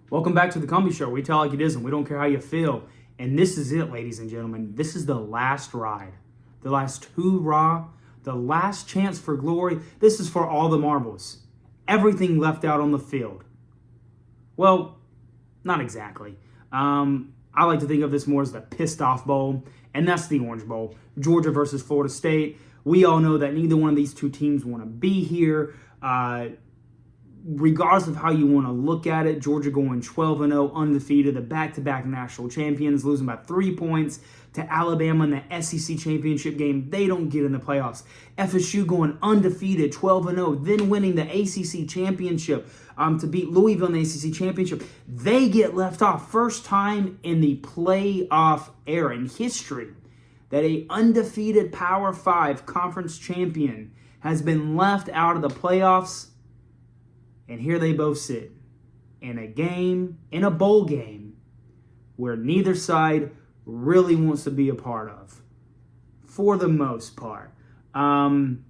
Welcome back to the Cumbie Show. We tell like it is, and we don't care how you feel. And this is it, ladies and gentlemen. This is the last ride, the last hoorah, the last chance for glory. This is for all the marbles. Everything left out on the field. Well, not exactly. I like to think of this more as the pissed off bowl, and that's the Orange Bowl. Georgia versus Florida State. We all know that neither one of these two teams want to be here. Regardless of how you want to look at it, Georgia going 12-0, undefeated, the back-to-back national champions, losing by 3 points to Alabama in the SEC championship game. They don't get in the playoffs. FSU going undefeated, 12-0, then winning the ACC championship to beat Louisville in the ACC championship. They get left off. First time in the playoff era in history that a undefeated Power 5 conference champion has been left out of the playoffs. And here they both sit in a game, in a bowl game, where neither side really wants to be a part of, for the most part. And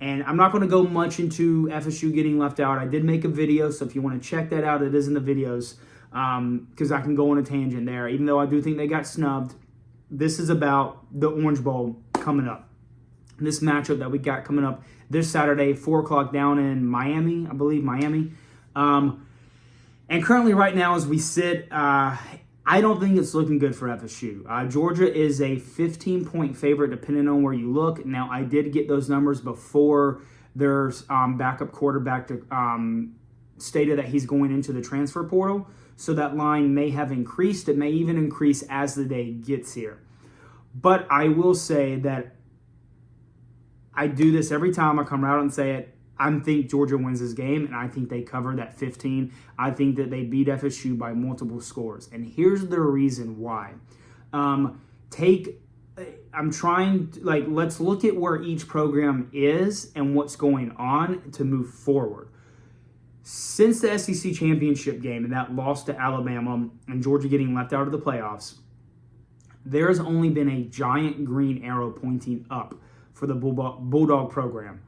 I'm not going to go much into FSU getting left out. I did make a video, so if you want to check that out, it is in the videos, because I can go on a tangent there. Even though I do think they got snubbed, this is about the Orange Bowl coming up. This matchup that we got coming up this Saturday, 4 o'clock down in Miami, I believe, Miami. And currently right now as we sit, I don't think it's looking good for FSU. Georgia is a 15-point favorite depending on where you look. Now, I did get those numbers before their backup quarterback stated that he's going into the transfer portal. So that line may have increased. It may even increase as the day gets here. But I will say that I do this every time I come out and say it. I think Georgia wins this game, and I think they cover that 15. I think that they beat FSU by multiple scores. And here's the reason why. Let's look at where each program is and what's going on to move forward. Since the SEC championship game and that loss to Alabama and Georgia getting left out of the playoffs, there's only been a giant green arrow pointing up for the Bulldog program.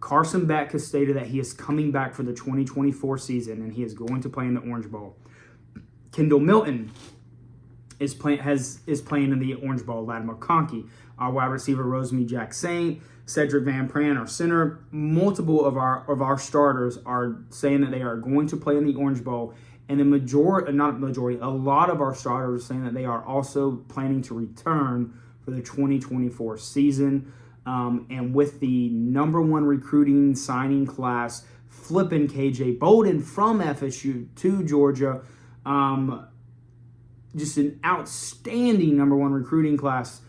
Carson Beck has stated that he is coming back for the 2024 season and he is going to play in the Orange Bowl. Kendall Milton is playing in the Orange Bowl. Latimer Conkey, our wide receiver, Rosemary Jack-Saint, Cedric Van Pran, our center. Multiple of our starters are saying that they are going to play in the Orange Bowl. And a lot of our starters are saying that they are also planning to return for the 2024 season. And with the number one recruiting signing class, flipping KJ Bolden from FSU to Georgia, just an outstanding number one recruiting class.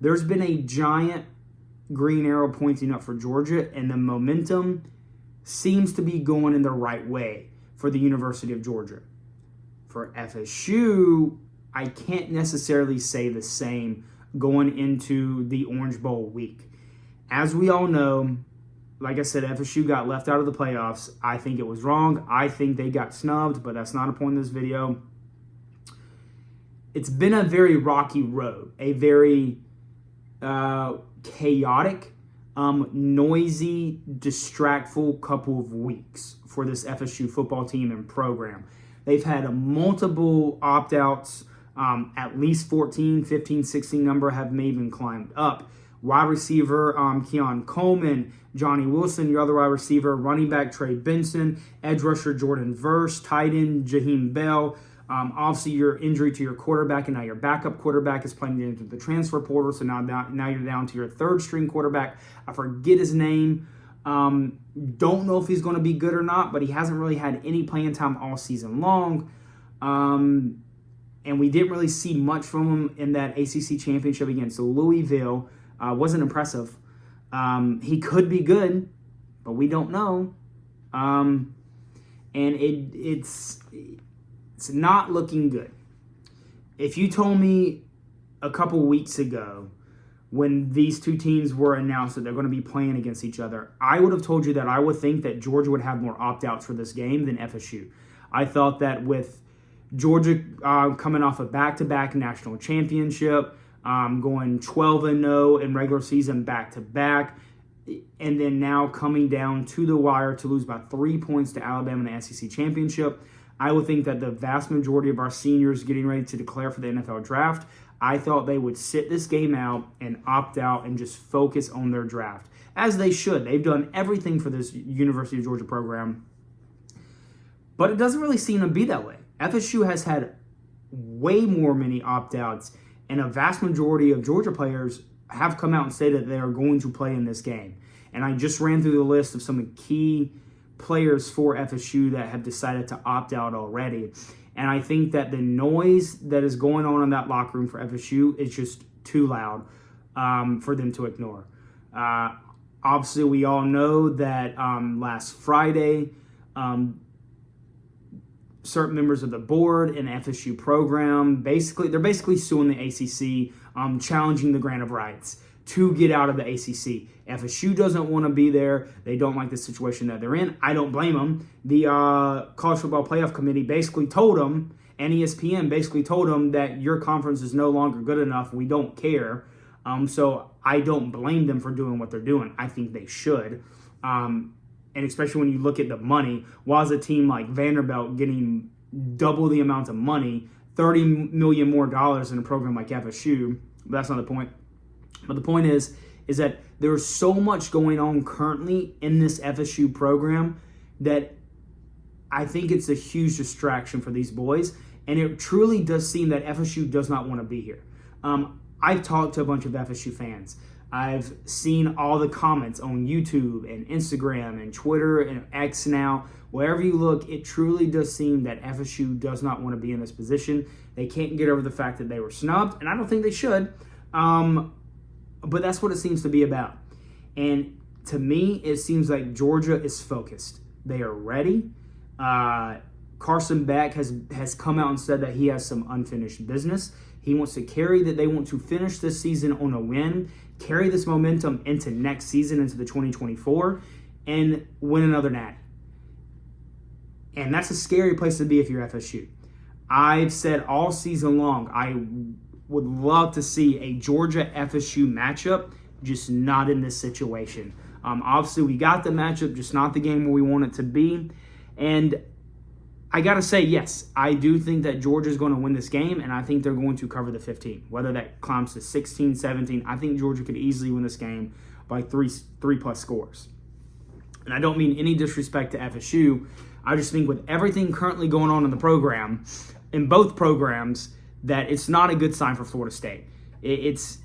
There's been a giant green arrow pointing up for Georgia, and the momentum seems to be going in the right way for the University of Georgia. For FSU, I can't necessarily say the same going into the Orange Bowl week. As we all know, like I said, FSU got left out of the playoffs. I think it was wrong. I think they got snubbed, but that's not a point in this video. It's been a very rocky road, a very chaotic, noisy, distractful couple of weeks for this FSU football team and program. They've had multiple opt-outs. At least 14, 15, 16 number have maybe climbed up. Wide receiver Keon Coleman, Johnny Wilson, your other wide receiver, running back Trey Benson, edge rusher Jordan Verse, tight end Jaheim Bell. Obviously, your injury to your quarterback, and now your backup quarterback is playing into the transfer portal. So now you're down to your third string quarterback. I forget his name. Don't know if he's going to be good or not, but he hasn't really had any playing time all season long. And we didn't really see much from him in that ACC championship against Louisville. Wasn't impressive. He could be good, but we don't know. And it's not looking good. If you told me a couple weeks ago when these two teams were announced that they're going to be playing against each other, I would have told you that I would think that Georgia would have more opt-outs for this game than FSU. I thought that with Georgia coming off a back-to-back national championship, going 12-0 in regular season back-to-back, and then now coming down to the wire to lose by 3 points to Alabama in the SEC championship. I would think that the vast majority of our seniors getting ready to declare for the NFL draft, I thought they would sit this game out and opt out and just focus on their draft, as they should. They've done everything for this University of Georgia program, but it doesn't really seem to be that way. FSU has had way more many opt-outs, and a vast majority of Georgia players have come out and said that they are going to play in this game. And I just ran through the list of some key players for FSU that have decided to opt out already. And I think that the noise that is going on in that locker room for FSU is just too loud for them to ignore. Obviously, we all know that last Friday, certain members of the board and FSU program, they're basically suing the ACC, challenging the grant of rights to get out of the ACC. FSU doesn't want to be there. They don't like the situation that they're in. I don't blame them. The College Football Playoff Committee basically told them, and ESPN basically told them that your conference is no longer good enough. We don't care. So I don't blame them for doing what they're doing. I think they should. And especially when you look at the money, why is a team like Vanderbilt getting double the amount of money, $30 million more in a program like FSU? But that's not the point. But the point is that there's so much going on currently in this FSU program that I think it's a huge distraction for these boys. And it truly does seem that FSU does not want to be here. I've talked to a bunch of FSU fans. I've seen all the comments on YouTube and Instagram and Twitter and X now. Wherever you look, it truly does seem that FSU does not want to be in this position. They can't get over the fact that they were snubbed, and I don't think they should. But that's what it seems to be about. And to me, it seems like Georgia is focused. They are ready. Carson Beck has come out and said that he has some unfinished business. He wants to they want to finish this season on a win, carry this momentum into next season, into the 2024, and win another natty. And that's a scary place to be if you're FSU. I've said all season long, I would love to see a Georgia-FSU matchup, just not in this situation. Obviously, we got the matchup, just not the game where we want it to be. And I got to say, yes, I do think that Georgia's going to win this game, and I think they're going to cover the 15. Whether that climbs to 16, 17, I think Georgia could easily win this game by three-plus scores. And I don't mean any disrespect to FSU. I just think with everything currently going on in the program, in both programs, that it's not a good sign for Florida State. It's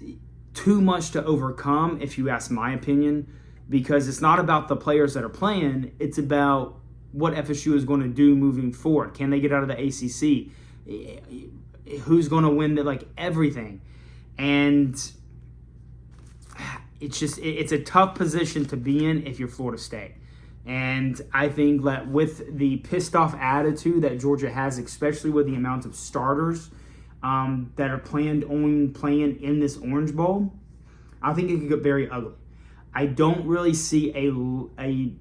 too much to overcome, if you ask my opinion, because it's not about the players that are playing. It's about what FSU is going to do moving forward. Can they get out of the ACC? Who's going to win everything? And it's a tough position to be in if you're Florida State. And I think that with the pissed off attitude that Georgia has, especially with the amount of starters that are playing in this Orange Bowl, I think it could get very ugly. I don't really see a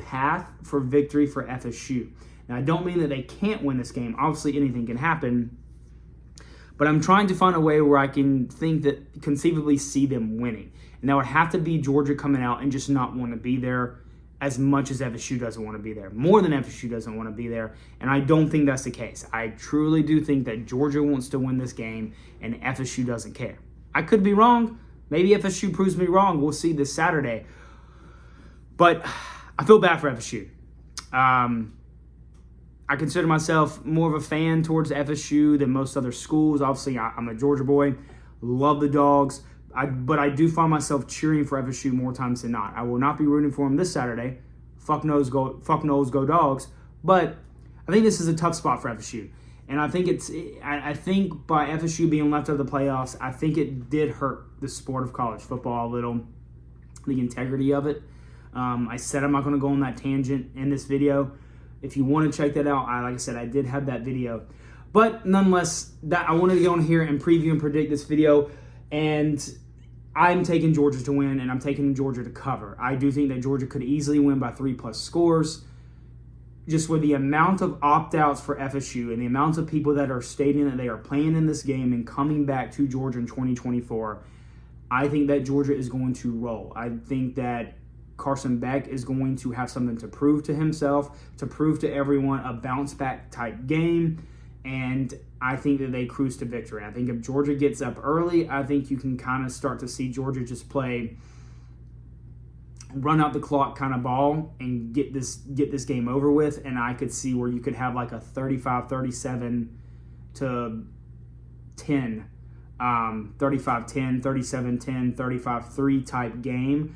path for victory for FSU. Now, I don't mean that they can't win this game. Obviously, anything can happen. But I'm trying to find a way where I can conceivably see them winning. And that would have to be Georgia coming out and just not want to be there as much as FSU doesn't want to be there. More than FSU doesn't want to be there. And I don't think that's the case. I truly do think that Georgia wants to win this game and FSU doesn't care. I could be wrong. Maybe FSU proves me wrong. We'll see this Saturday. But I feel bad for FSU. I consider myself more of a fan towards FSU than most other schools. Obviously, I'm a Georgia boy. Love the Dogs. But I do find myself cheering for FSU more times than not. I will not be rooting for them this Saturday. Fuck knows, go Dogs. But I think this is a tough spot for FSU. And I think by FSU being left out of the playoffs, I think it did hurt the sport of college football a little, the integrity of it. I said I'm not going to go on that tangent in this video. If you want to check that out, like I said, I did have that video. But nonetheless, I wanted to go on here and preview and predict this video. And I'm taking Georgia to win, and I'm taking Georgia to cover. I do think that Georgia could easily win by 3+ scores. Just with the amount of opt-outs for FSU and the amount of people that are stating that they are playing in this game and coming back to Georgia in 2024, I think that Georgia is going to roll. I think that Carson Beck is going to have something to prove to himself, to prove to everyone, a bounce-back type game, and I think that they cruise to victory. I think if Georgia gets up early, I think you can kind of start to see Georgia just play run out the clock kind of ball and get this game over with, and I could see where you could have like a 35-37 to 10, 35-10, 37-10, 35-3 type game.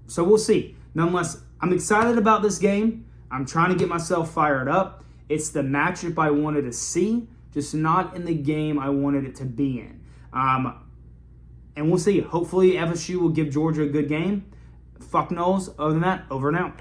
So we'll see. Nonetheless, I'm excited about this game. I'm trying to get myself fired up. It's the matchup I wanted to see, just not in the game I wanted it to be in. And we'll see. Hopefully FSU will give Georgia a good game. Fuck knows. Other than that, over and out.